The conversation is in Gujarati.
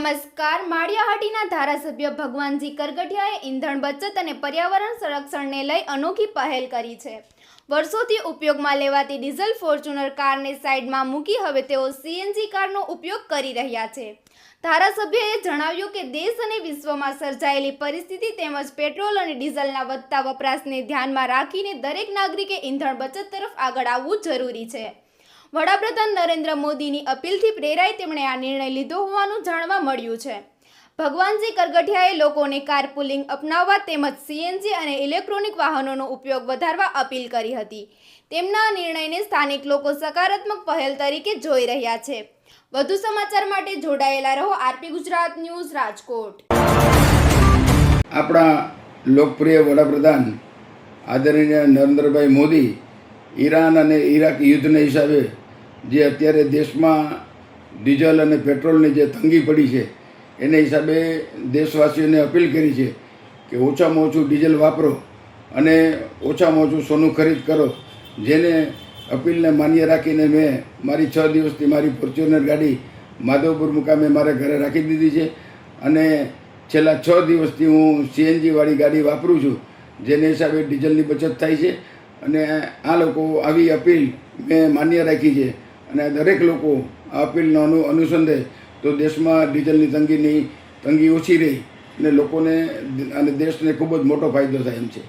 નમસ્કાર. માળિયાહાટીના ધારાસભ્ય ભગવાનજી કરગઠિયાએ ઈંધણ બચત અને પર્યાવરણ સંરક્ષણને લઈ અનોખી પહેલ કરી છે. વર્ષોથી ઉપયોગમાં લેવાતી ડીઝલ ફોર્ચ્યુનર કારને સાઈડમાં મૂકી હવે તેઓ સીએનજી કારનો ઉપયોગ કરી રહ્યા છે. ધારાસભ્યએ જણાવ્યું કે દેશ અને વિશ્વમાં સર્જાયેલી પરિસ્થિતિ તેમજ પેટ્રોલ અને ડીઝલના વધતા વપરાશને ધ્યાનમાં રાખીને દરેક નાગરિકે ઈંધણ બચત તરફ આગળ આવવું જરૂરી છે. વડાપ્રધાન નરેન્દ્ર મોદીની અપીલથી પ્રેરાઈ તેમણે આ નિર્ણય લીધો હોવાનું જાણવા મળ્યું છે. ભગવાનજી કરગઠિયાએ લોકોને કારપુલિંગ અપનાવવા તેમજ સીએનજી અને ઇલેક્ટ્રોનિક વાહનોનો ઉપયોગ વધારવા અપીલ કરી હતી. તેમના નિર્ણયને સ્થાનિક લોકો સકારાત્મક પહેલ તરીકે જોઈ રહ્યા છે. વધુ સમાચાર માટે જોડાયેલા રહો આરપી ગુજરાત ન્યૂઝ રાજકોટ. આપણા લોકપ્રિય વડાપ્રધાન આદરણીય નરેન્દ્રભાઈ મોદી ઈરાન અને ઈરાક યુદ્ધના હિસાબે જે અત્યારે દેશમાં ડીઝલ અને પેટ્રોલની જે તંગી પડી છે એને હિસાબે દેશવાસીઓને અપીલ કરી છે કે ઓછામાં ઓછું ડીઝલ વાપરો અને ઓછામાં ઓછું સોનું ખરીદ કરો. જેને અપીલને માન્ય રાખીને મેં મારી 6 દિવસથી મારી ફોર્ચ્યુનર ગાડી માધવપુર મુકામે મારા ઘરે રાખી દીધી છે અને છેલ્લા 6 દિવસથી હું સીએનજીવાળી ગાડી વાપરું છું, જેને હિસાબે ડીઝલની બચત થાય છે. અને આ લોકો આવી અપીલ મેં માન્ય રાખી છે અને દરેક લોકો આ અપીલનો અનુસંધે તો દેશમાં ડીઝલની તંગી ઓછી રહી અને લોકોને અને દેશને ખૂબ જ મોટો ફાયદો થાય એમ છે.